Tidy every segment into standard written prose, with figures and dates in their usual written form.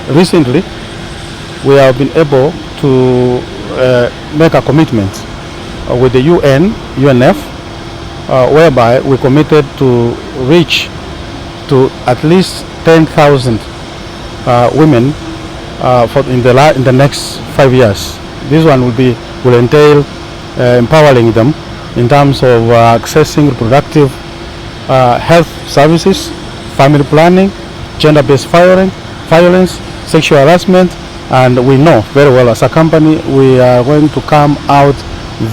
recently we have been able to make a commitment with the UNF, whereby we committed to reach to at least 10,000 women in the next 5 years. This one will entail empowering them in terms of accessing reproductive health services, family planning, gender-based violence, sexual harassment, and we know very well as a company we are going to come out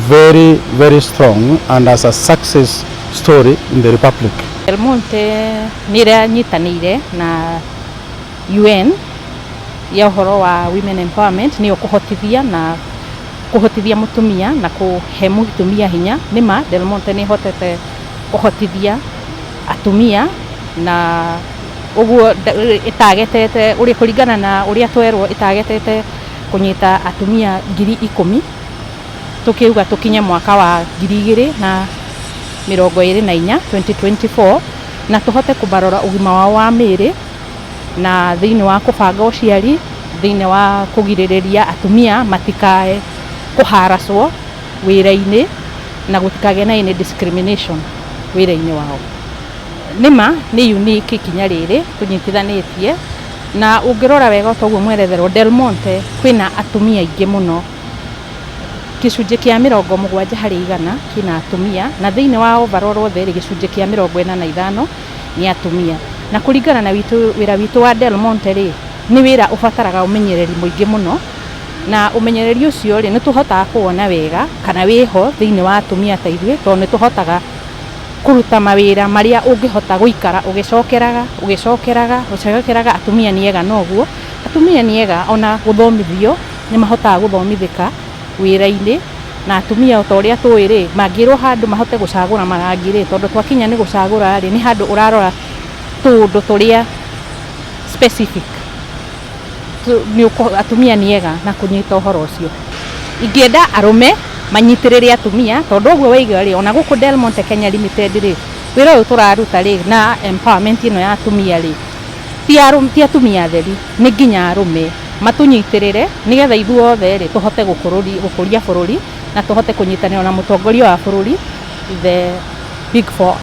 very, very strong and as a success story in the Republic. Delmonte nyitanire na UN ya uhoro wa women empowerment ni kuhotithia mutumia na kuhe mutumia hinya. Nima Delmonte ni hotete kuhotithia atumia na uguo itagetete uri kuringana na uria twerwo itagetete kunyita atumia 10,000 tukiuga tukinye mwaka wa 2024 2024 na tuhote kubarora ugima wao wa miri na thiini wa kubanga uciari, thiini wa kugiririria atumia matikae kuharaswo wira-ini na gutikage na any discrimination wira-ini wao. Nima ni unique kinya riri tunyitithanitie na ungirora wega toguo mweretherwo Delmonte kwina atumia ingi muno. Gicunji kia 70% kina atumia na thiini wa overall wothe gicunji kia 45 ni atumia. Na kuringana na wira witu wa Delmonte ri ni wira ubataraga umenyereri muingi muno, na umenyereri ucio ri ni tuhotaga kuona wega kana wiho thiini wa atumia ta ithuĩ to ni tuhotaga kuruta mawira maria ungihota guikara ugicokeraga atumia niega noguo. Atumia niega ona guthomithio ni mahotaga guthomithika wira-ini, na atumia utoria tuiri mangirwo handu mahote gucagura marangire tondu twakinya ni gucagura ri ni handu urarora tundu turia specific ni atumia niega na kunyita uhoro ucio. Ingienda arume manyitirire atumia tondu uguo waiga ri ona guku Delmonte Kenya Limited ri wira uyu turaruta ri na empowerment ino ya atumia ri ti atumia theri ni nginya arume matunyitirire nigetha ithuothe ri tuhote gukuria bururi na tuhote kunyitanira na mutongoria wa bururi the big four